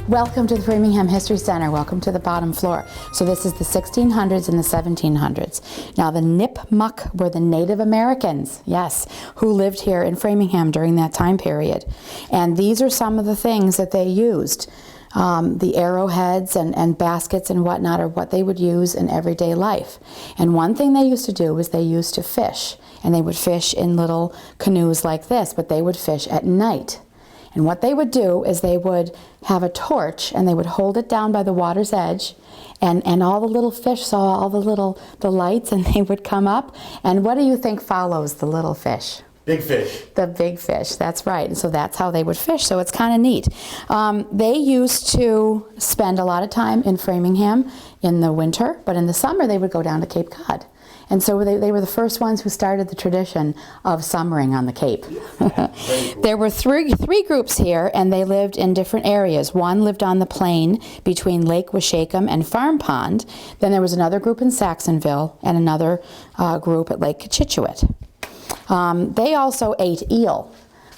Welcome to the Framingham History Center. Welcome to the bottom floor. So this is the 1600s and the 1700s. Now the Nipmuc were the Native Americans, yes, who lived here in Framingham during that time period. And these are some of the things that they used. The arrowheads and baskets and whatnot are what they would use in everyday life. And one thing they used to do was they used to fish. And they would fish in little canoes like this, but they would fish at night. And what they would do is they would have a torch and they would hold it down by the water's edge, and all the little fish saw all the lights, and they would come up. And what do you think follows the little fish? Big fish. The big fish, that's right. And so that's how they would fish, so it's kind of neat. They used to spend a lot of time in Framingham in the winter, but in the summer they would go down to Cape Cod. And so they were the first ones who started the tradition of summering on the Cape. Cool. There were three groups here, and they lived in different areas. One lived on the plain between Lake Washacum and Farm Pond. Then there was another group in Saxonville and another group at Lake Cochituate. They also ate eel.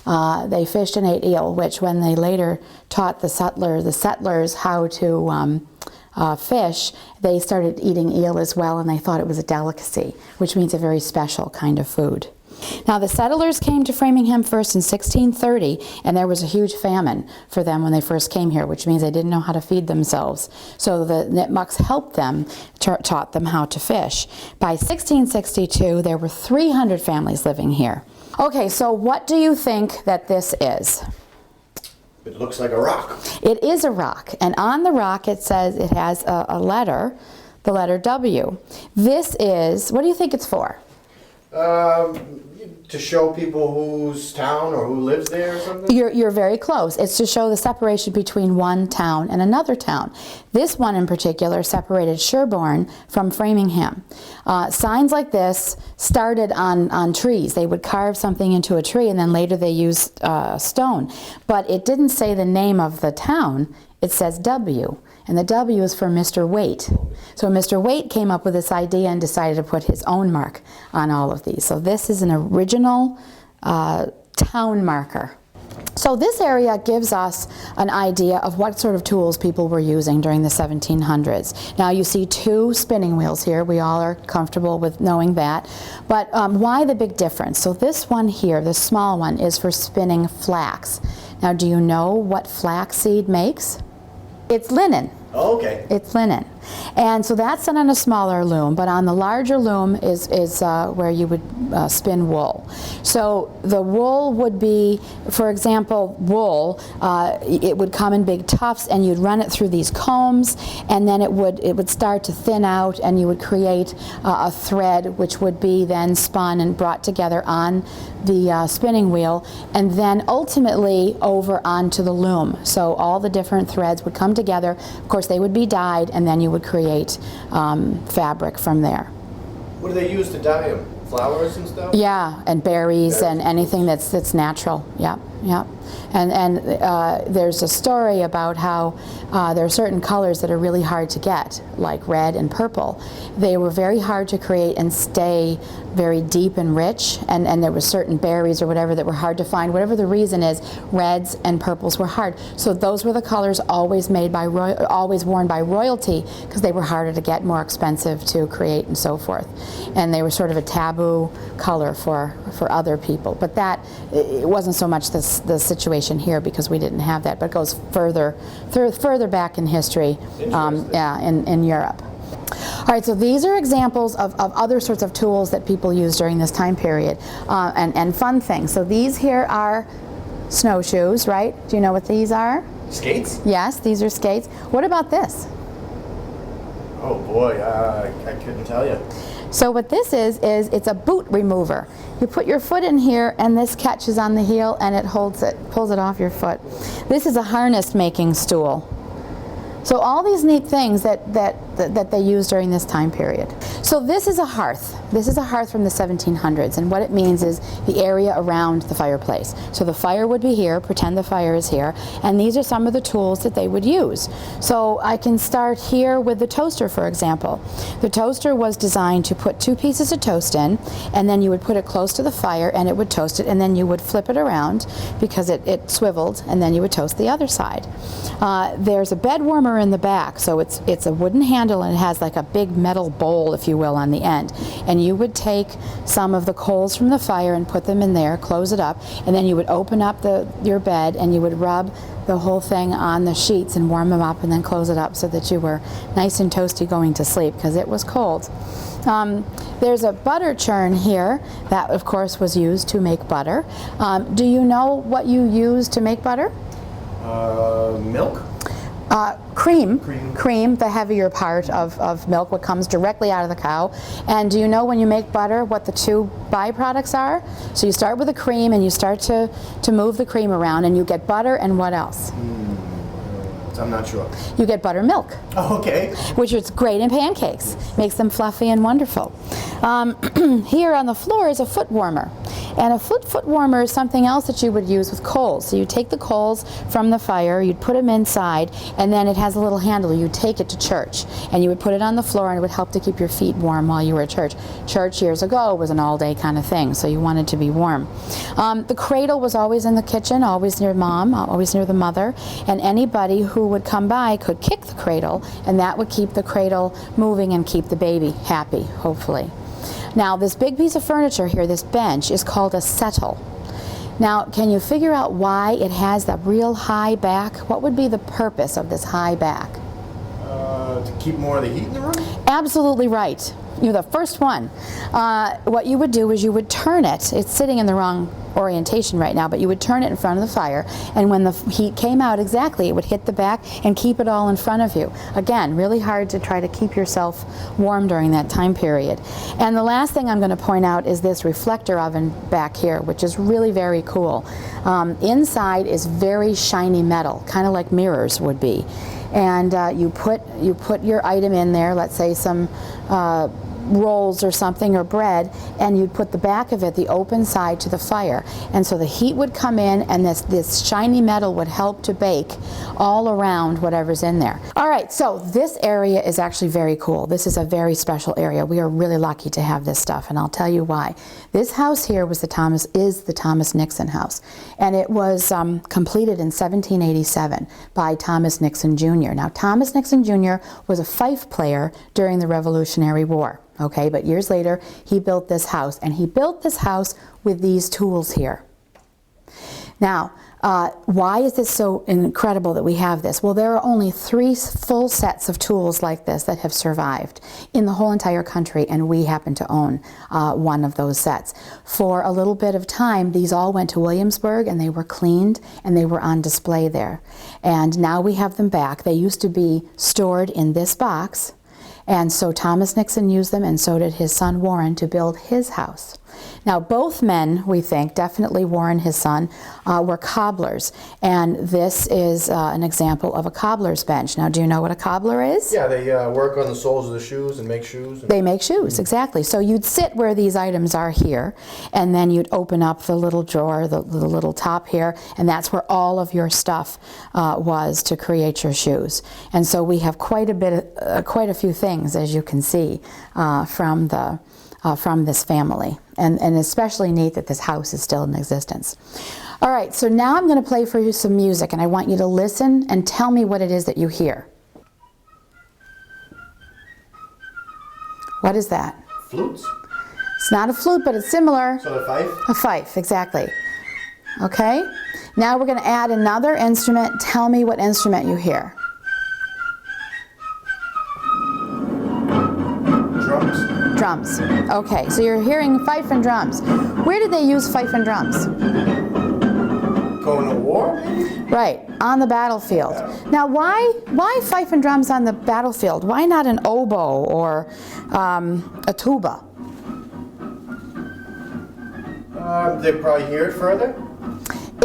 They fished and ate eel, which when they later taught the settlers how to fish, they started eating eel as well, and they thought it was a delicacy, which means a very special kind of food. Now the settlers came to Framingham first in 1630, and there was a huge famine for them when they first came here, which means they didn't know how to feed themselves. So the Nipmucs helped them, taught them how to fish. By 1662, there were 300 families living here. Okay, so what do you think that this is? It looks like a rock. It is a rock, and on the rock it says it has a letter, the letter W. This is, what do you think it's for? To show people whose town or who lives there or something? You're very close. It's to show the separation between one town and another town. This one in particular separated Sherborne from Framingham. Signs like this started on trees. They would carve something into a tree, and then later they used stone. But it didn't say the name of the town. It says W, and the W is for Mr. Waite. So Mr. Waite came up with this idea and decided to put his own mark on all of these. So this is an original town marker. So this area gives us an idea of what sort of tools people were using during the 1700s. Now you see two spinning wheels here. We all are comfortable with knowing that. But why the big difference? So this one here, this small one, is for spinning flax. Now do you know what flaxseed makes? It's linen. Oh, okay. It's linen. And so that's done on a smaller loom, but on the larger loom is where you would spin wool. So the wool would be, for example, wool, it would come in big tufts, and you'd run it through these combs, and then it would start to thin out, and you would create a thread which would be then spun and brought together on the spinning wheel, and then ultimately over onto the loom. So all the different threads would come together. Of course, they would be dyed, and then you would create fabric from there. What do they use to dye them? Flowers and stuff? Yeah, and berries and anything that's natural. Yeah, yeah. And there's a story about how there are certain colors that are really hard to get, like red and purple. They were very hard to create and stay very deep and rich, and there were certain berries or whatever that were hard to find. Whatever the reason is, reds and purples were hard. So those were the colors always made by always worn by royalty, because they were harder to get, more expensive to create, and so forth. And they were sort of a taboo color for other people. But that, it wasn't so much the situation here, because we didn't have that, but it goes further back in history, in Europe. All right, so these are examples of other sorts of tools that people used during this time period, and fun things. So these here are snowshoes, right? Do you know what these are? Skates? Yes, these are skates. What about this? Oh boy, I couldn't tell you. So what this is it's a boot remover. You put your foot in here, and this catches on the heel, and it pulls it off your foot. This is a harness making stool. So all these neat things that that they used during this time period. So this is a hearth. This is a hearth from the 1700s, and what it means is the area around the fireplace. So the fire would be here, pretend the fire is here, and these are some of the tools that they would use. So I can start here with the toaster, for example. The toaster was designed to put 2 pieces of toast in, and then you would put it close to the fire and it would toast it, and then you would flip it around because it swiveled, and then you would toast the other side. There's a bed warmer in the back, so it's a wooden handle and it has like a big metal bowl, if you will, on the end. And you would take some of the coals from the fire and put them in there, close it up, and then you would open up your bed and you would rub the whole thing on the sheets and warm them up and then close it up so that you were nice and toasty going to sleep because it was cold. There's a butter churn here that of course was used to make butter. Do you know what you use to make butter? Milk? Cream. Cream, the heavier part of milk, what comes directly out of the cow. And do you know when you make butter what the 2 byproducts are? So you start with the cream and you start to move the cream around and you get butter, and what else? I'm not sure. You get buttermilk. Oh, okay. Which is great in pancakes. Makes them fluffy and wonderful. Here on the floor is a foot warmer. And a foot warmer is something else that you would use with coals. So you take the coals from the fire, you'd put them inside, and then it has a little handle. You'd take it to church, and you would put it on the floor, and it would help to keep your feet warm while you were at church. Church years ago was an all-day kind of thing, so you wanted to be warm. The cradle was always in the kitchen, always near mom, always near the mother, and anybody who would come by could kick the cradle, and that would keep the cradle moving and keep the baby happy, hopefully. Now, this big piece of furniture here, this bench, is called a settle. Now, can you figure out why it has that real high back? What would be the purpose of this high back? To keep more of the heat in the room? Absolutely right. You're the first one. What you would do is you would turn it. It's sitting in the wrong orientation right now, but you would turn it in front of the fire, and when the heat came out exactly, it would hit the back and keep it all in front of you. Again, really hard to try to keep yourself warm during that time period. And the last thing I'm going to point out is this reflector oven back here, which is really very cool. Inside is very shiny metal, kind of like mirrors would be. And you put your item in there, let's say some rolls or something, or bread, and you'd put the back of it, the open side, to the fire, and so the heat would come in, and this shiny metal would help to bake all around whatever's in there. All right, so this area is actually very cool. This is a very special area. We are really lucky to have this stuff, and I'll tell you why. This house here was the Thomas Nixon house, and it was completed in 1787 by Thomas Nixon Jr. Now, Thomas Nixon Jr. was a fife player during the Revolutionary War. Okay, but years later, he built this house, and he built this house with these tools here. Now, why is this so incredible that we have this? Well, there are only 3 full sets of tools like this that have survived in the whole entire country, and we happen to own one of those sets. For a little bit of time, these all went to Williamsburg, and they were cleaned, and they were on display there. And now we have them back. They used to be stored in this box, and so Thomas Nixon used them, and so did his son Warren, to build his house. Now, both men, we think, definitely Warren, his son, were cobblers, and this is an example of a cobbler's bench. Now, do you know what a cobbler is? Yeah, they work on the soles of the shoes and make shoes. They make shoes, exactly. So you'd sit where these items are here, and then you'd open up the little drawer, the little top here, and that's where all of your stuff was to create your shoes. And so we have quite a few things, as you can see, from this family. And especially neat that this house is still in existence. All right, so now I'm going to play for you some music, and I want you to listen and tell me what it is that you hear. What is that? Flutes? It's not a flute, but it's similar. So a fife? A fife, exactly. Okay, now we're going to add another instrument. Tell me what instrument you hear. Drums? Drums. Okay, so you're hearing fife and drums. Where did they use fife and drums? Going to war? Right, on the battlefield. Now, why fife and drums on the battlefield? Why not an oboe or a tuba? They probably hear it further?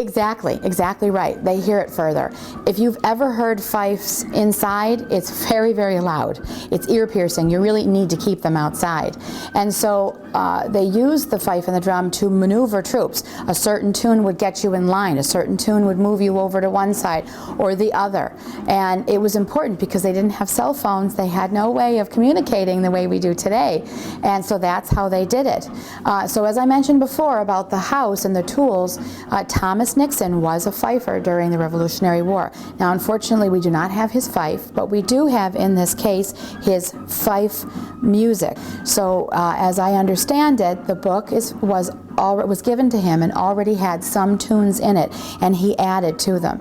Exactly right. They hear it further. If you've ever heard fifes inside, it's very, very loud. It's ear piercing. You really need to keep them outside. And so they use the fife and the drum to maneuver troops. A certain tune would get you in line. A certain tune would move you over to one side or the other. And it was important because they didn't have cell phones. They had no way of communicating the way we do today. And so that's how they did it. So as I mentioned before about the house and the tools, Thomas Nixon was a fifer during the Revolutionary War. Now, unfortunately, we do not have his fife, but we do have, in this case, his fife music. So, as I understand it, the book was given to him and already had some tunes in it, and he added to them.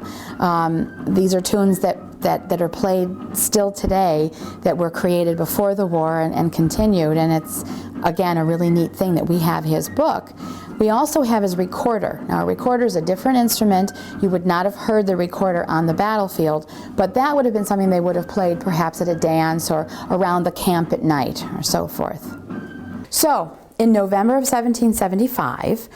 These are tunes that are played still today that were created before the war and continued, and it's, again, a really neat thing that we have his book. We also have his recorder. Now, a recorder is a different instrument. You would not have heard the recorder on the battlefield, but that would have been something they would have played perhaps at a dance or around the camp at night or so forth. So, in November of 1775,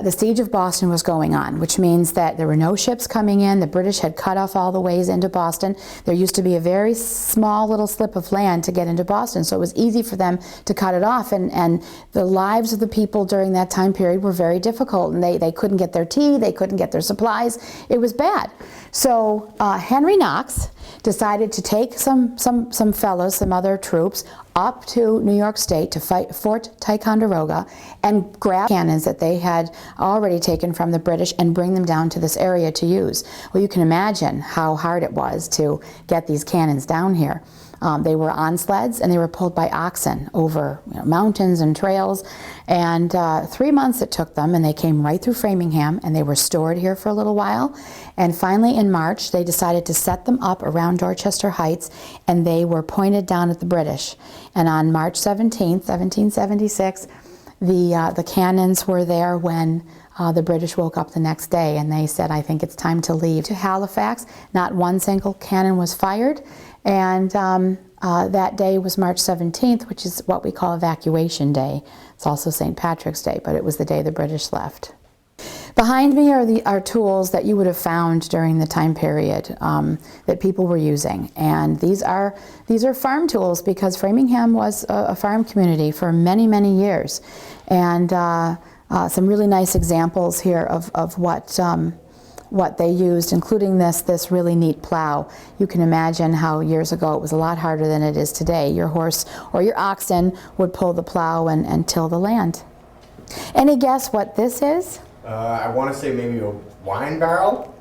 the siege of Boston was going on, which means that there were no ships coming in. The British had cut off all the ways into Boston. There used to be a very small little slip of land to get into Boston, so it was easy for them to cut it off. And the lives of the people during that time period were very difficult, and they couldn't get their tea, they couldn't get their supplies. It was bad. So Henry Knox decided to take some fellows, some other troops, up to New York State to fight Fort Ticonderoga and grab cannons that they had already taken from the British and bring them down to this area to use. Well, you can imagine how hard it was to get these cannons down here. They were on sleds and they were pulled by oxen over mountains and trails, and 3 months it took them, and they came right through Framingham, and they were stored here for a little while, and finally in March they decided to set them up around Dorchester Heights, and they were pointed down at the British. And on March 17th, 1776, the cannons were there when the British woke up the next day, and they said, I think it's time to leave. To Halifax, not one single cannon was fired, and that day was March 17th, which is what we call Evacuation Day. It's also St. Patrick's Day, but it was the day the British left. Behind me are tools that you would have found during the time period that people were using, and these are farm tools because Framingham was a farm community for many, many years, and some really nice examples here of what they used, including this really neat plow. You can imagine how years ago it was a lot harder than it is today. Your horse or your oxen would pull the plow and till the land. Any guess what this is? I want to say maybe a wine barrel?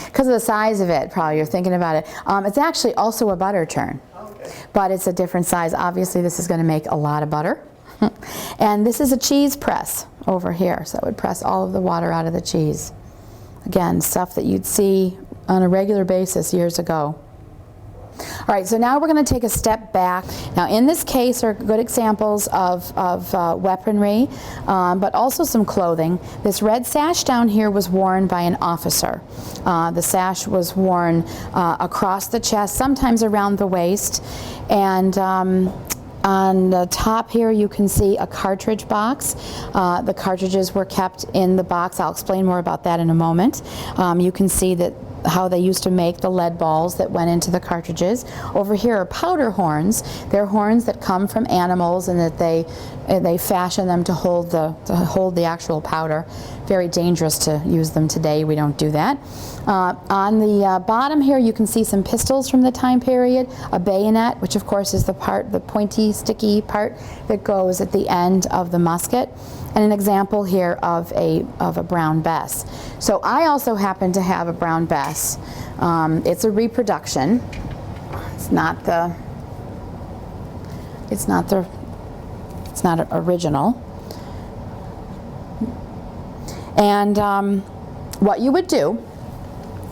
Because of the size of it, probably you're thinking about it. It's actually also a butter churn, Okay. but it's a different size. Obviously this is going to make a lot of butter. And this is a cheese press over here, so it would press all of the water out of the cheese. Again, stuff that you'd see on a regular basis years ago. All right, so now we're going to take a step back. Now, in this case are good examples of weaponry, but also some clothing. This red sash down here was worn by an officer. The sash was worn across the chest, sometimes around the waist, and on the top here you can see a cartridge box. The cartridges were kept in the box. I'll explain more about that in a moment. You can see that how they used to make the lead balls that went into the cartridges. Over here are powder horns. They're horns that come from animals and that they fashion them to hold the actual powder. Very dangerous to use them today. We don't do that. On the bottom here you can see some pistols from the time period, a bayonet, which of course is the pointy, sticky part that goes at the end of the musket, and an example here of a brown bess. So I also happen to have a brown bess. It's a reproduction. It's not original. And what you would do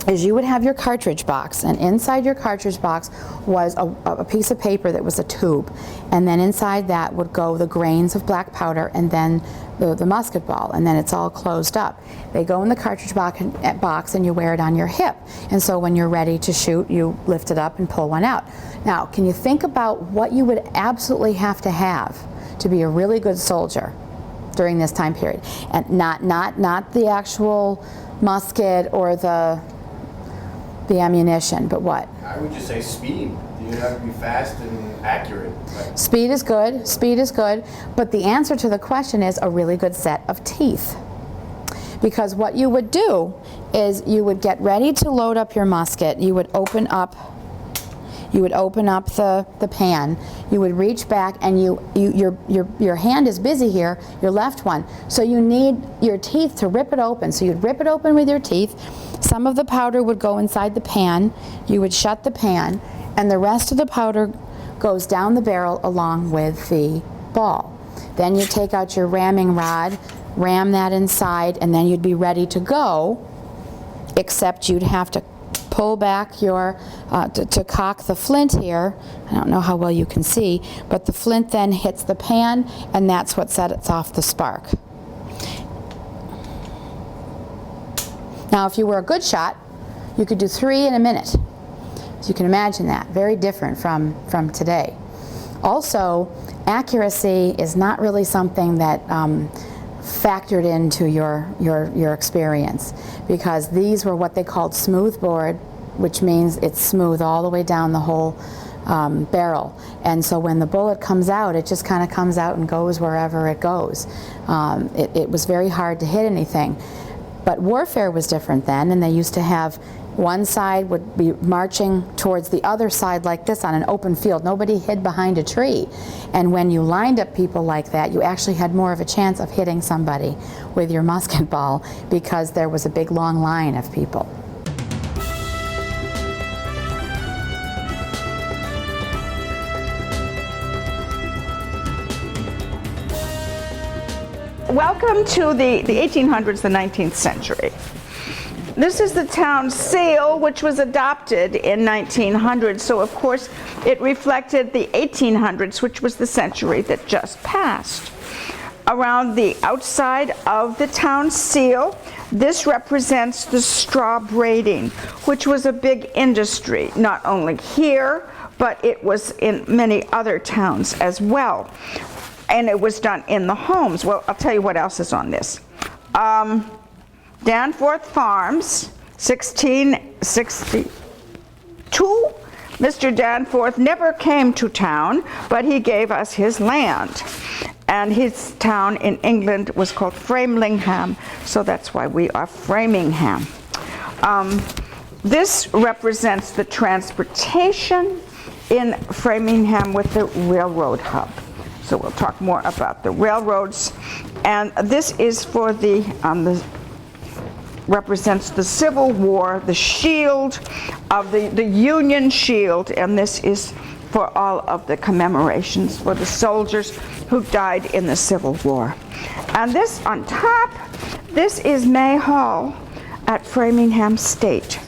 is you would have your cartridge box, and inside your cartridge box was a piece of paper that was a tube, and then inside that would go the grains of black powder and then the musket ball, and then it's all closed up. They go in the cartridge box and you wear it on your hip, and so when you're ready to shoot you lift it up and pull one out. Now can you think about what you would absolutely have to be a really good soldier during this time period? And not the actual musket or the ammunition, but what? I would just say speed. You have to be fast and accurate. Right? Speed is good, speed is good, but the answer to the question is a really good set of teeth. Because what you would do is you would get ready to load up your musket, you would open up the pan, you would reach back, and your hand is busy here, your left one, so you need your teeth to rip it open. So you'd rip it open with your teeth, some of the powder would go inside the pan, you would shut the pan, and the rest of the powder goes down the barrel along with the ball. Then you take out your ramming rod, ram that inside, and then you'd be ready to go, except you'd have to pull back your, to cock the flint here. I don't know how well you can see, but the flint then hits the pan, and that's what sets off the spark. Now, if you were a good shot, you could do 3 in a minute. So you can imagine that, very different from today. Also, accuracy is not really something that factored into your experience, because these were what they called smooth bore, which means it's smooth all the way down the whole barrel. And so when the bullet comes out, it just kind of comes out and goes wherever it goes. It was very hard to hit anything. But warfare was different then, and they used to have one side would be marching towards the other side like this on an open field. Nobody hid behind a tree. And when you lined up people like that, you actually had more of a chance of hitting somebody with your musket ball because there was a big long line of people. Welcome to the 1800s, the 19th century. This is the town seal, which was adopted in 1900, so of course it reflected the 1800s, which was the century that just passed. Around the outside of the town seal, this represents the straw braiding, which was a big industry, not only here, but it was in many other towns as well. And it was done in the homes. Well, I'll tell you what else is on this. Danforth Farms, 1662. Mr. Danforth never came to town, but he gave us his land. And his town in England was called Framingham, so that's why we are Framingham. This represents the transportation in Framingham with the railroad hub. So we'll talk more about the railroads. And this is for represents the Civil War, the shield of the Union shield, and this is for all of the commemorations for the soldiers who died in the Civil War. And this on top, this is May Hall at Framingham State.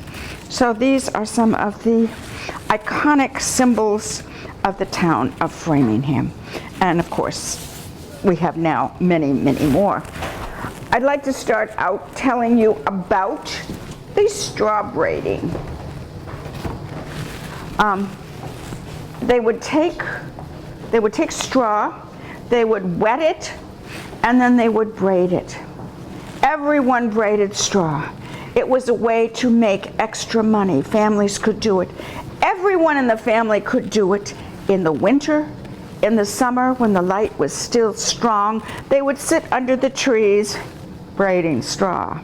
So these are some of the iconic symbols of the town of Framingham. And of course, we have now many, many more. I'd like to start out telling you about the straw braiding. They would take straw, they would wet it, and then they would braid it. Everyone braided straw. It was a way to make extra money. Families could do it. Everyone in the family could do it in the winter. In the summer, when the light was still strong, they would sit under the trees braiding straw.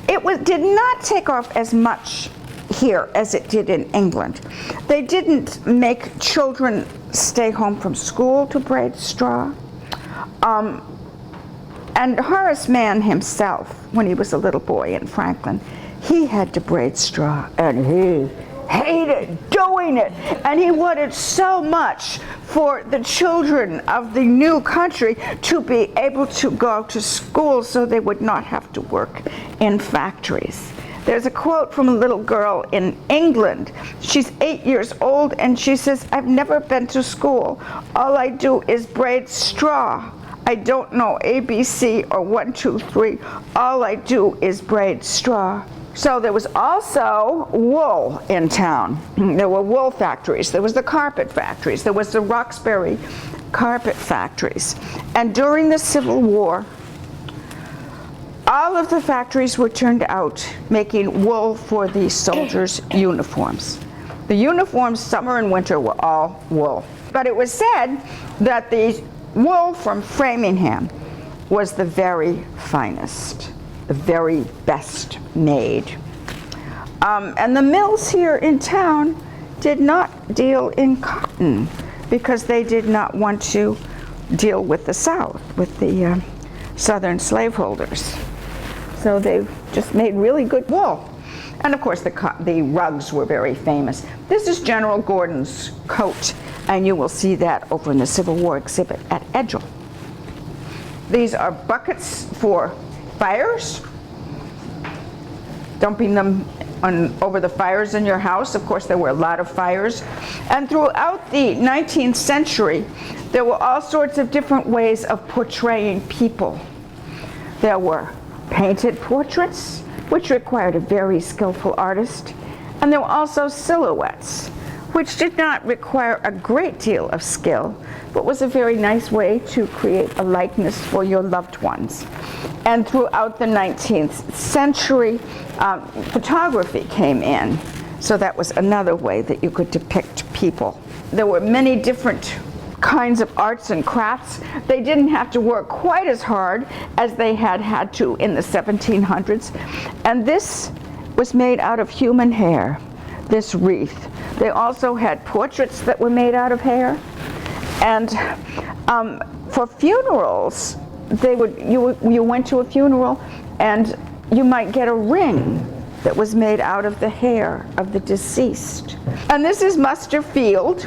It did not take off as much here as it did in England. They didn't make children stay home from school to braid straw. And Horace Mann himself, when he was a little boy in Franklin, he had to braid straw, and he hated doing it, and he wanted so much for the children of the new country to be able to go to school so they would not have to work in factories. There's a quote from a little girl in England. She's 8 years old, and she says, "I've never been to school. All I do is braid straw. I don't know ABC or 1, 2, 3. All I do is braid straw." So there was also wool in town. There were wool factories. There was the carpet factories. There was the Roxbury carpet factories. And during the Civil War, all of the factories were turned out making wool for the soldiers' uniforms. The uniforms, summer and winter, were all wool. But it was said that the wool from Framingham was the very finest, the very best made. And the mills here in town did not deal in cotton because they did not want to deal with the South, with the Southern slaveholders. So they just made really good wool. And of course the rugs were very famous. This is General Gordon's coat, and you will see that over in the Civil War exhibit at Edgell. These are buckets for fires, dumping them over the fires in your house. Of course, there were a lot of fires. And throughout the 19th century, there were all sorts of different ways of portraying people. There were painted portraits, which required a very skillful artist. And there were also silhouettes, which did not require a great deal of skill, but was a very nice way to create a likeness for your loved ones. And throughout the 19th century, photography came in. So that was another way that you could depict people. There were many different kinds of arts and crafts. They didn't have to work quite as hard as they had to in the 1700s. And this was made out of human hair, this wreath. They also had portraits that were made out of hair. And for funerals, you went to a funeral and you might get a ring that was made out of the hair of the deceased. And this is Muster Field,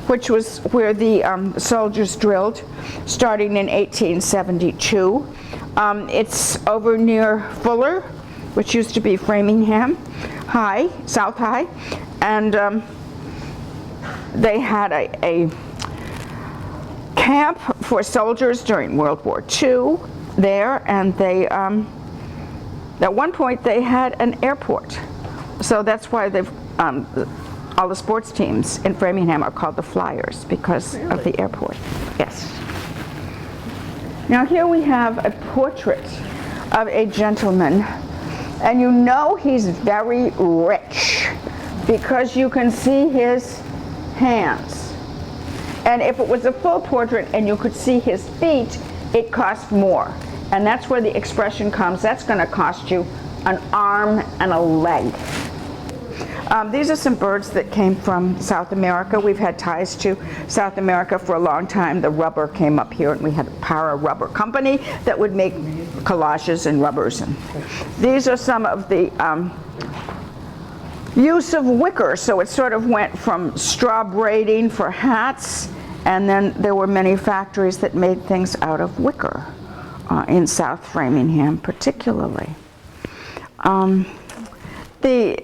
which was where the soldiers drilled, starting in 1872. It's over near Fuller, which used to be Framingham High, South High, and they had a camp for soldiers during World War II there, and they at one point they had an airport. So that's why they've all the sports teams in Framingham are called the Flyers, because of the airport. Yes. Now here we have a portrait of a gentleman, and you know he's very rich because you can see his hands. And if it was a full portrait and you could see his feet, it cost more. And that's where the expression comes, that's going to cost you an arm and a leg. These are some birds that came from South America. We've had ties to South America for a long time. The rubber came up here, and we had a Para Rubber Company that would make collages and rubbers. And these are some of the use of wicker. So it sort of went from straw braiding for hats, and then there were many factories that made things out of wicker in South Framingham particularly. The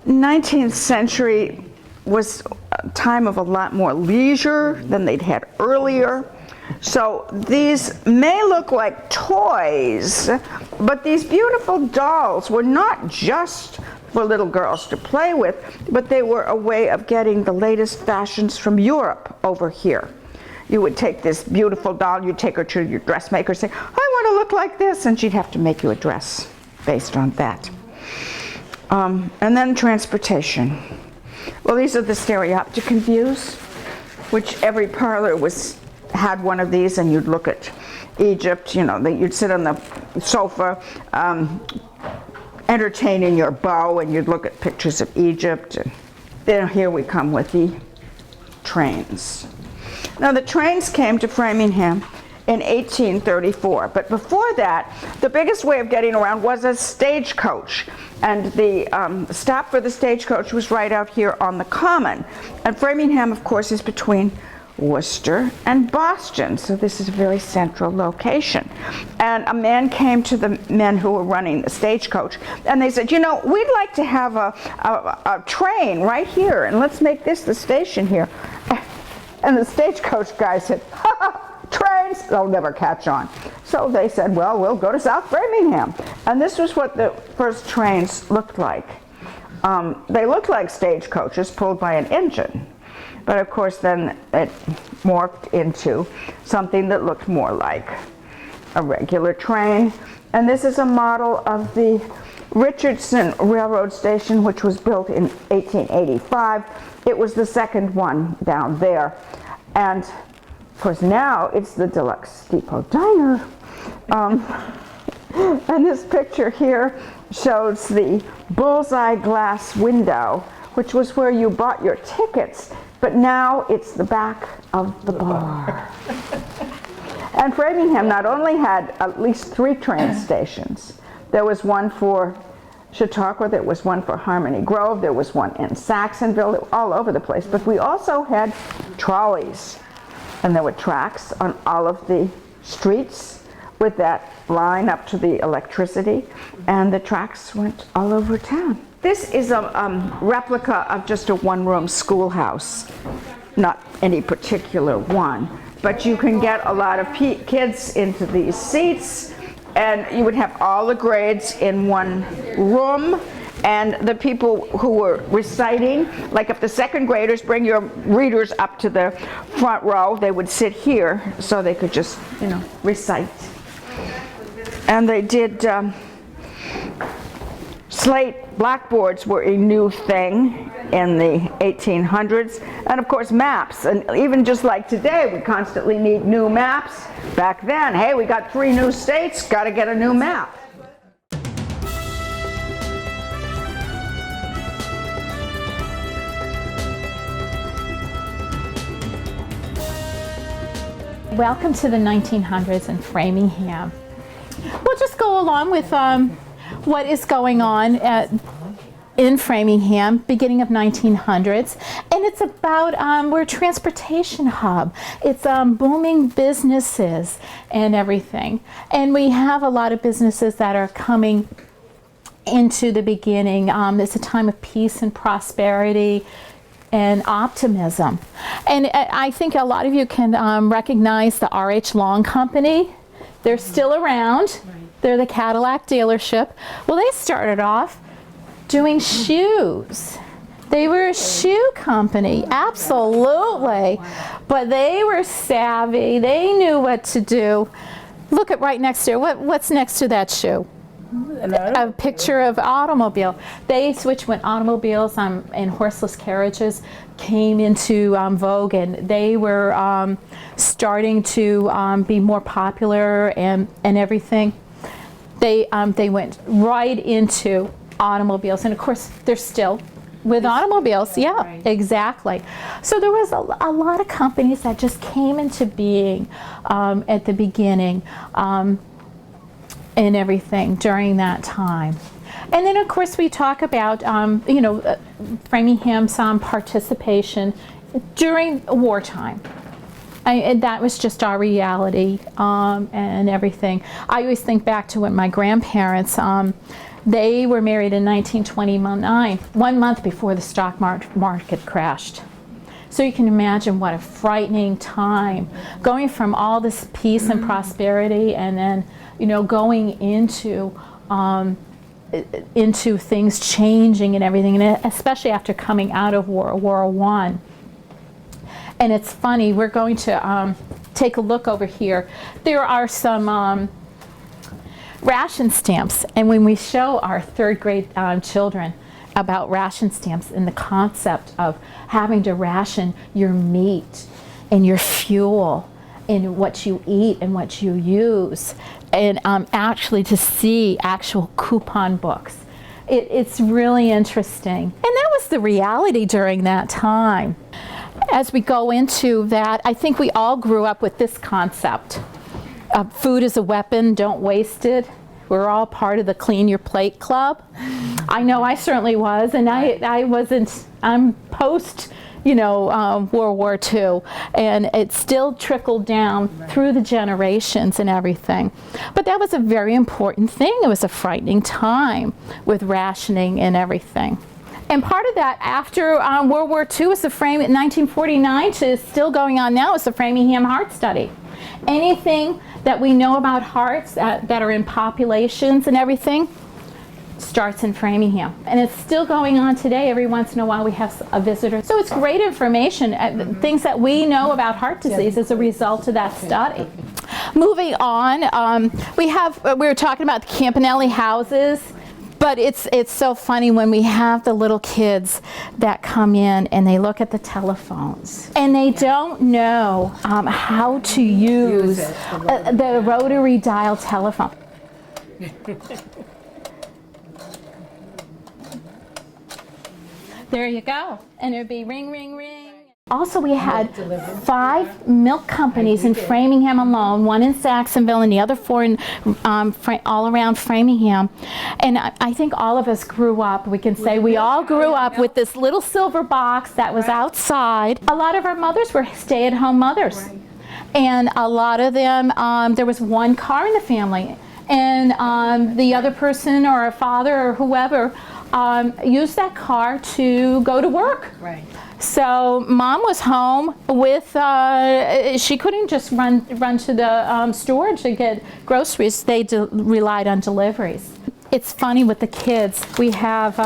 19th century was a time of a lot more leisure than they'd had earlier. So these may look like toys, but these beautiful dolls were not just for little girls to play with, but they were a way of getting the latest fashions from Europe over here. You would take this beautiful doll, you'd take her to your dressmaker, say, I want to look like this, and she'd have to make you a dress based on that. And then transportation. Well, these are the stereopticon views, which every parlor had one of these, and you'd look at Egypt, you know, you'd sit on the sofa entertaining your beau, and you'd look at pictures of Egypt. And then here we come with the trains. Now the trains came to Framingham in 1834, but before that, the biggest way of getting around was a stagecoach, and the stop for the stagecoach was right out here on the Common. And Framingham, of course, is between Worcester and Boston, so this is a very central location. And a man came to the men who were running the stagecoach, and they said, you know, we'd like to have a train right here, and let's make this the station here. And the stagecoach guy said, ha ha, trains, they'll never catch on. So they said, well, we'll go to South Framingham. And this was what the first trains looked like. They looked like stagecoaches pulled by an engine. But of course then it morphed into something that looked more like a regular train. And this is a model of the Richardson Railroad Station, which was built in 1885. It was the second one down there. And of course now it's the Deluxe Depot Diner. And this picture here shows the bullseye glass window, which was where you bought your tickets, but now it's the back of the bar. And Framingham not only had at least 3 train stations. There was one for Chautauqua, there was one for Harmony Grove, there was one in Saxonville, all over the place. But we also had trolleys, and there were tracks on all of the streets with that line up to the electricity, and the tracks went all over town. This is a replica of just a one-room schoolhouse, not any particular one, but you can get a lot of kids into these seats, and you would have all the grades in one room, and the people who were reciting, like if the second graders bring your readers up to the front row, they would sit here so they could just, recite. And they did, slate blackboards were a new thing in the 1800s, and of course maps. And even just like today, we constantly need new maps. Back then, hey, we got 3 new states, got to get a new map. Welcome to the 1900s in Framingham. We'll just go along with what is going on in Framingham, beginning of 1900s, and it's about, we're a transportation hub. It's booming businesses and everything. And we have a lot of businesses that are coming into the beginning. It's a time of peace and prosperity and optimism. And I think a lot of you can recognize the R.H. Long Company. They're still around. They're the Cadillac dealership. Well, they started off doing shoes. They were a shoe company, absolutely. But they were savvy. They knew what to do. Look at right next to it. What's next to that shoe? A picture of automobile. They switched when automobiles and horseless carriages came into vogue, and they were starting to be more popular and everything. They went right into automobiles, and of course they're still with automobiles. Yeah, right. Exactly. So there was a lot of companies that just came into being at the beginning. And everything during that time. And then of course we talk about Framingham's participation during wartime. That was just our reality and everything. I always think back to when my grandparents, they were married in 1929, 1 month before the stock market crashed. So you can imagine what a frightening time, going from all this peace and prosperity, and then going into things changing and everything, and especially after coming out of World War I. And it's funny, we're going to take a look over here. There are some ration stamps, and when we show our 3rd grade children about ration stamps and the concept of having to ration your meat and your fuel and what you eat and what you use, and actually to see actual coupon books. It's really interesting. And that was the reality during that time. As we go into that, I think we all grew up with this concept. Food is a weapon, don't waste it. We're all part of the Clean Your Plate Club. I know I certainly was, and I'm post World War II, and it still trickled down through the generations and everything. But that was a very important thing. It was a frightening time with rationing and everything. And part of that, after World War II, was the 1949 to still going on now, is the Framingham Heart Study. Anything that we know about hearts that are in populations and everything starts in Framingham. And it's still going on today. Every once in a while we have a visitor. So it's great information, things that we know about heart disease as a result of that study. Moving on, we were talking about the Campanelli houses, but it's so funny when we have the little kids that come in and they look at the telephones and they don't know how to use the rotary dial telephone. There you go, and it'd be ring, ring, ring. Also, we had 5 milk companies in Framingham alone, 1 in Saxonville and the other 4 in, all around Framingham. And I think all of us grew up, we can say we all grew up with this little silver box that was outside. A lot of our mothers were stay-at-home mothers. And a lot of them, there was 1 car in the family. And the other person or a father or whoever used that car to go to work. Right. So mom was home with, she couldn't just run to the store to get groceries. They relied on deliveries. It's funny with the kids. We have,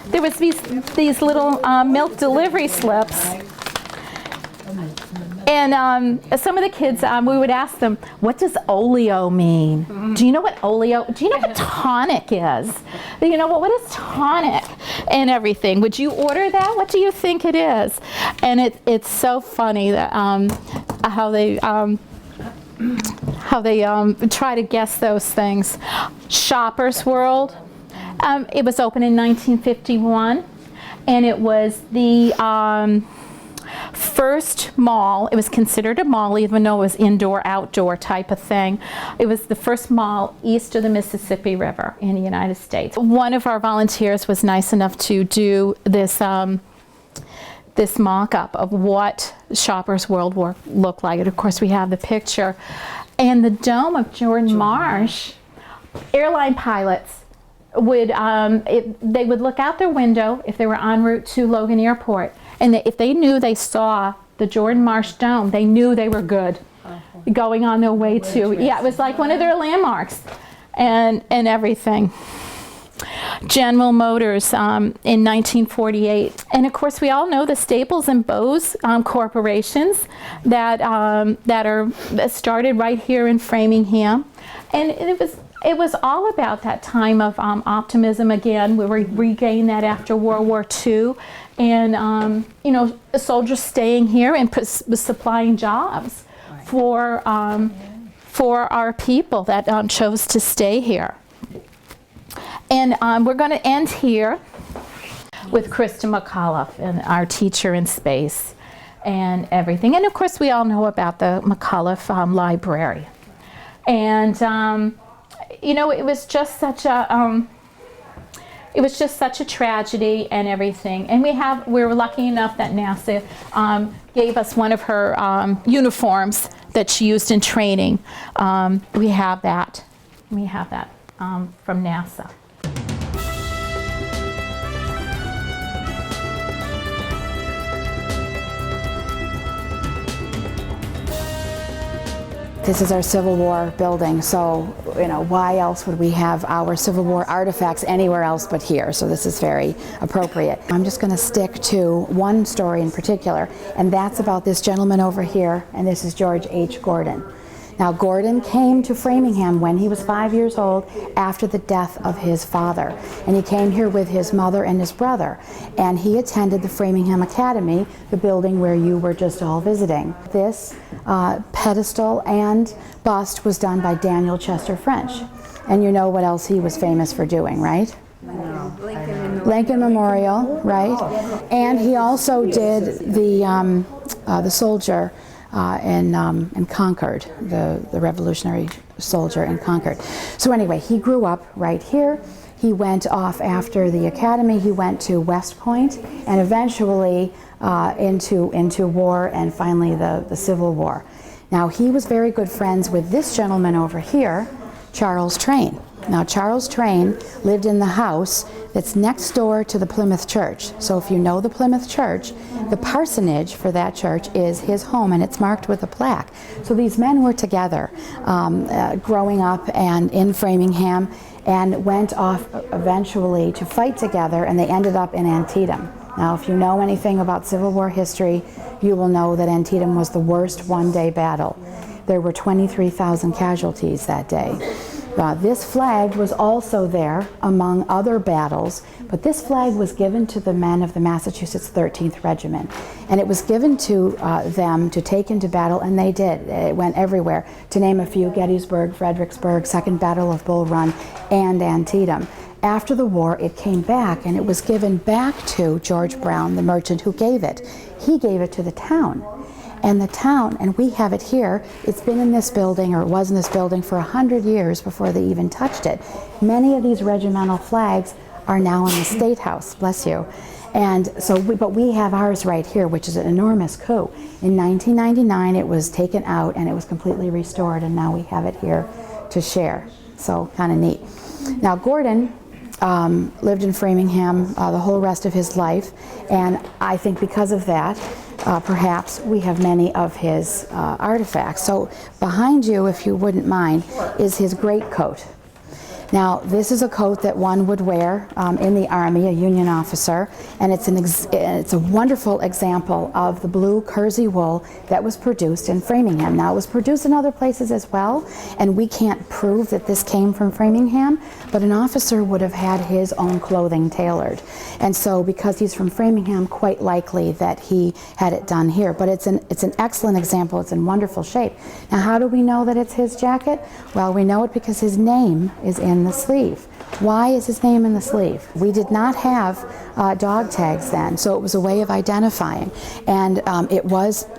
there was these little milk delivery slips. And some of the kids, we would ask them, what does oleo mean? Do you know what oleo, do you know what tonic is? You know, what is tonic and everything? Would you order that? What do you think it is? And it's so funny that how they try to guess those things. Shoppers World, it was opened in 1951, and it was the first mall. It was considered a mall even though it was indoor outdoor type of thing. It was the first mall east of the Mississippi River in the United States. One of our volunteers was nice enough to do this this mock-up of what Shoppers World looked like. And of course we have the picture. And the dome of Jordan Marsh, airline pilots would they would look out their window if they were en route to Logan Airport, and if they knew they saw the Jordan Marsh Dome, they knew they were good going on their way to, yeah, it was like one of their landmarks and everything. General Motors in 1948, and of course we all know the Staples and Bose corporations that are started right here in Framingham, and it was all about that time of optimism again. We regained that after World War II, and you know, soldiers staying here and supplying jobs for our people that chose to stay here. And we're going to end here with Krista McAuliffe, and our teacher in space and everything. And of course we all know about the McAuliffe Library. And you know, it was just such a tragedy and everything. And we were lucky enough that NASA gave us one of her uniforms that she used in training. We have that. From NASA. This is our Civil War building, so you know, why else would we have our Civil War artifacts anywhere else but here? So this is very appropriate. I'm just going to stick to one story in particular, and that's about this gentleman over here, and this is George H. Gordon. Now, Gordon came to Framingham when he was 5 years old after the death of his father. And he came here with his mother and his brother. And he attended the Framingham Academy, the building where you were just all visiting. This pedestal and bust was done by Daniel Chester French. And you know what else he was famous for doing, right? No. Lincoln Memorial, right? And he also did the soldier in Concord, the revolutionary soldier in Concord. So anyway, he grew up right here. He went off after the academy. He went to West Point and eventually into war, and finally the Civil War. Now, he was very good friends with this gentleman over here, Charles Train. Now, Charles Train lived in the house that's next door to the Plymouth Church. So if you know the Plymouth Church, the parsonage for that church is his home, and it's marked with a plaque. So these men were together growing up and in Framingham, and went off eventually to fight together, and they ended up in Antietam. Now, if you know anything about Civil War history, you will know that Antietam was the worst one-day battle. there were 23,000 casualties that day. This flag was also there among other battles, but this flag was given to the men of the Massachusetts 13th Regiment, and it was given to them to take into battle, and they did. It went everywhere. To name a few: Gettysburg, Fredericksburg, Second Battle of Bull Run, and Antietam. After the war, it came back, and it was given back to George Brown, the merchant who gave it. He gave it to the town. And the town, and we have it here, it's been in this building, or it was in this building, for 100 years before they even touched it. Many of these regimental flags are now in the State House, bless you. And so, but we have ours right here, which is an enormous coup. In 1999, it was taken out and it was completely restored, and now we have it here to share. So, kind of neat. Now, Gordon lived in Framingham the whole rest of his life, and I think because of that, perhaps we have many of his artifacts. So behind you, if you wouldn't mind, is his greatcoat. Now, this is a coat that one would wear in the Army, a Union officer, and it's a wonderful example of the blue kersey wool that was produced in Framingham. Now, it was produced in other places as well, and we can't prove that this came from Framingham, but an officer would have had his own clothing tailored. And so, because he's from Framingham, quite likely that he had it done here. But it's an excellent example. It's in wonderful shape. Now, how do we know that it's his jacket? Well, we know it because his name is in the sleeve. Why is his name in the sleeve? We did not have dog tags then, so it was a way of identifying. And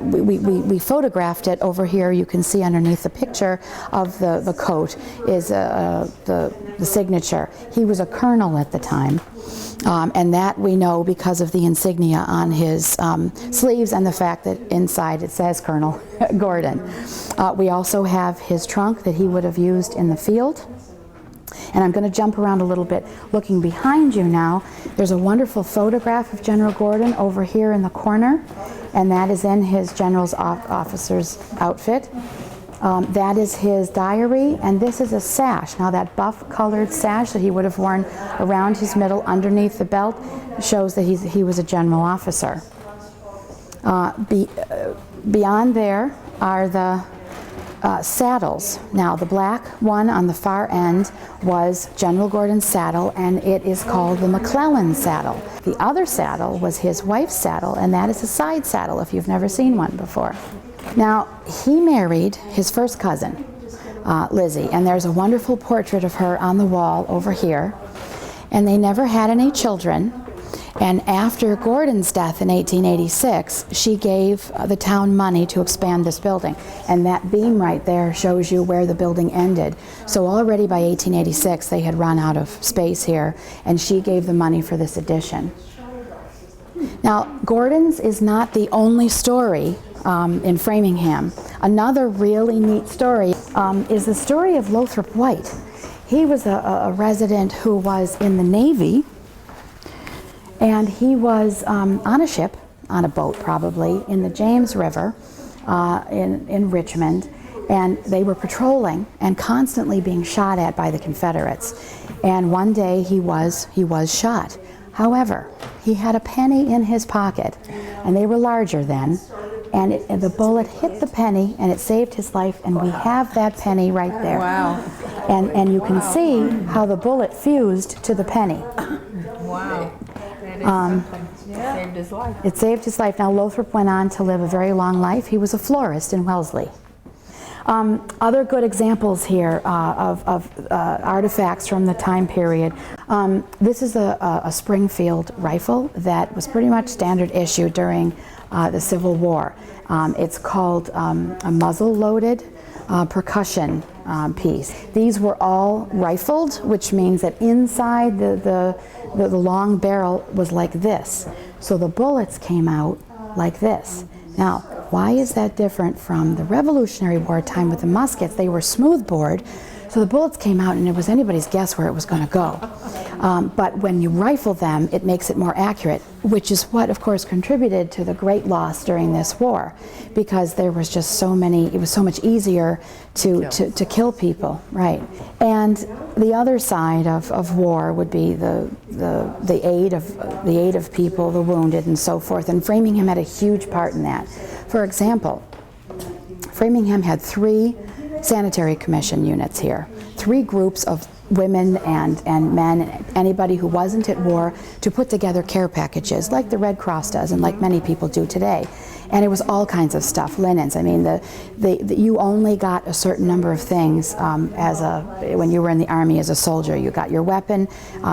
we photographed it over here. You can see underneath the picture of the coat is the signature. He was a colonel at the time. And that we know because of the insignia on his sleeves and the fact that inside it says Colonel Gordon. We also have his trunk that he would have used in the field. And I'm going to jump around a little bit. Looking behind you now, there's a wonderful photograph of General Gordon over here in the corner, and that is in his general's officer's outfit. That is his diary, and this is a sash. Now, that buff-colored sash that he would have worn around his middle underneath the belt shows that he was a general officer. Beyond there are the saddles. Now, the black one on the far end was General Gordon's saddle, and it is called the McClellan saddle. The other saddle was his wife's saddle, and that is a side saddle if you've never seen one before. Now, he married his first cousin, Lizzie, and there's a wonderful portrait of her on the wall over here, and they never had any children. And after Gordon's death in 1886, she gave the town money to expand this building. And that beam right there shows you where the building ended. So already by 1886, they had run out of space here, and she gave the money for this addition. Now, Gordon's is not the only story in Framingham. Another really neat story is the story of Lothrop White. He was a resident who was in the Navy, and he was on a ship, on a boat probably, in the James River in Richmond, and they were patrolling and constantly being shot at by the Confederates. And one day he was shot. However, he had a penny in his pocket, and they were larger then, and the bullet hit the penny, and it saved his life, and we have that penny right there. Wow. And you can see how the bullet fused to the penny. Wow. Saved his life. It saved his life. Now, Lothrop went on to live a very long life. He was a florist in Wellesley. Other good examples here of artifacts from the time period. This is a Springfield rifle that was pretty much standard issue during the Civil War. It's called a muzzle-loaded percussion piece. These were all rifled, which means that inside the long barrel was like this. So the bullets came out like this. Now, why is that different from the Revolutionary War time with the muskets? They were smoothbore, so the bullets came out and it was anybody's guess where it was going to go. But when you rifle them, it makes it more accurate, which is what, of course, contributed to the great loss during this war, because there was just so many, it was so much easier to kill people, right? And the other side of war would be the aid of people, the wounded, and so forth. And Framingham had a huge part in that. For example, Framingham had 3 sanitary commission units here, 3 groups of women and men, anybody who wasn't at war, to put together care packages like the Red Cross does and like many people do today. And it was all kinds of stuff, linens. I mean, you only got a certain number of things when you were in the Army as a soldier. You got your weapon,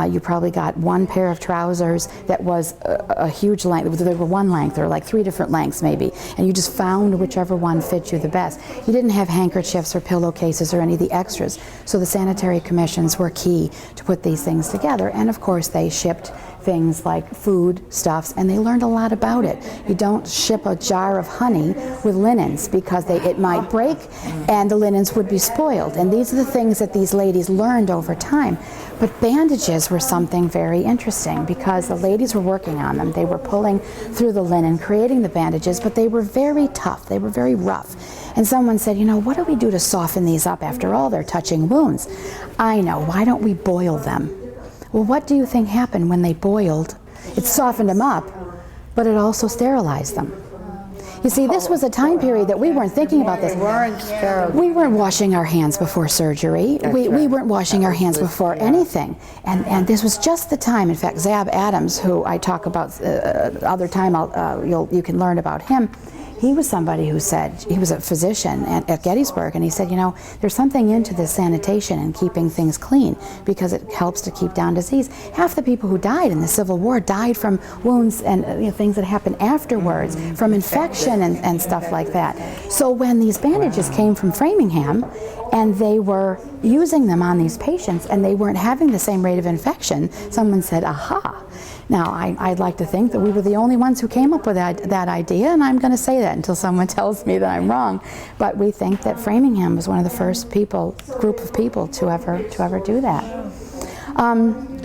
you probably got 1 pair of trousers that was a huge length. There were 1 length, or like 3 different lengths maybe, and you just found whichever one fit you the best. You didn't have handkerchiefs or pillowcases or any of the extras, so the sanitary commissions were key to put these things together. And of course they shipped things like food stuffs, and they learned a lot about it. You don't ship a jar of honey with linens because it might break and the linens would be spoiled. And these are the things that these ladies learned over time. But bandages were something very interesting because the ladies were working on them. They were pulling through the linen, creating the bandages, but they were very tough. They were very rough. And someone said, you know, what do we do to soften these up? After all, they're touching wounds. I know, why don't we boil them? Well, what do you think happened when they boiled? It softened them up, but it also sterilized them. You see, this was a time period that we weren't thinking about this. We weren't washing our hands before surgery. We weren't washing our hands before anything. And this was just the time. In fact, Zab Adams, who I talk about other time, you can learn about him. He was somebody who said, he was a physician at Gettysburg, and he said, you know, there's something into this sanitation and keeping things clean because it helps to keep down disease. Half the people who died in the Civil War died from wounds and things that happened afterwards, from infection and stuff like that. So when these bandages came from Framingham, and they were using them on these patients, and they weren't having the same rate of infection, someone said, aha. Now, I'd like to think that we were the only ones who came up with that idea, and I'm going to say that until someone tells me that I'm wrong. But we think that Framingham was one of the first group of people to ever do that.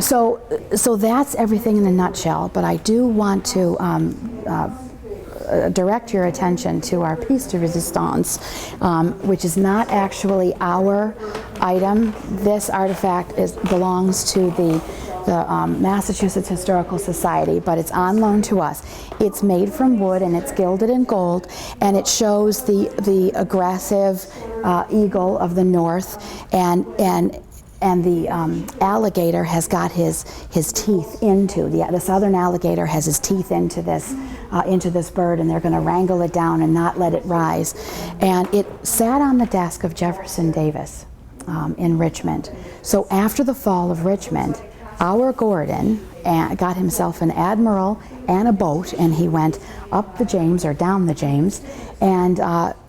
So that's everything in a nutshell. But I do want to direct your attention to our piece de resistance, which is not actually our item. This artifact belongs to the Massachusetts Historical Society, but it's on loan to us. It's made from wood and it's gilded in gold, and it shows the aggressive eagle of the North, and the alligator has got his teeth into the southern alligator has his teeth into this bird, and they're going to wrangle it down and not let it rise. And it sat on the desk of Jefferson Davis in Richmond. So after the fall of Richmond, our Gordon got himself an admiral and a boat, and he went up the James or down the James, and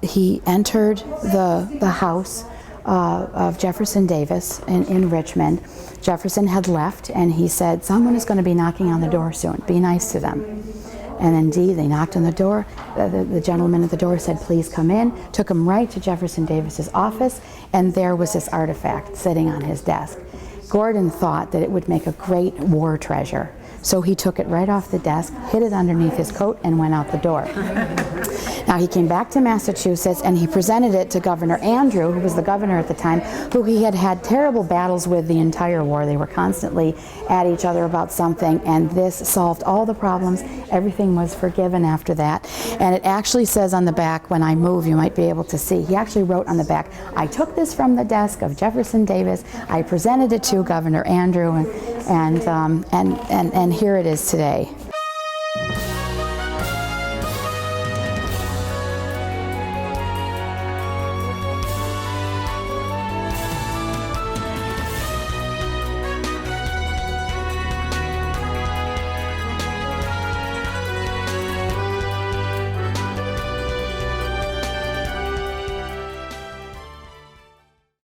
he entered the house of Jefferson Davis in Richmond. Jefferson had left, and he said, someone is going to be knocking on the door soon. Be nice to them. And indeed, they knocked on the door. The gentleman at the door said, please come in. Took him right to Jefferson Davis's office, and there was this artifact sitting on his desk. Gordon thought that it would make a great war treasure. So he took it right off the desk, hid it underneath his coat, and went out the door. Now he came back to Massachusetts, and he presented it to Governor Andrew, who was the governor at the time, who he had had terrible battles with the entire war. They were constantly at each other about something, and this solved all the problems. Everything was forgiven after that. And it actually says on the back, when I move, you might be able to see, he actually wrote on the back, I took this from the desk of Jefferson Davis, I presented it to Governor Andrew, and here it is today.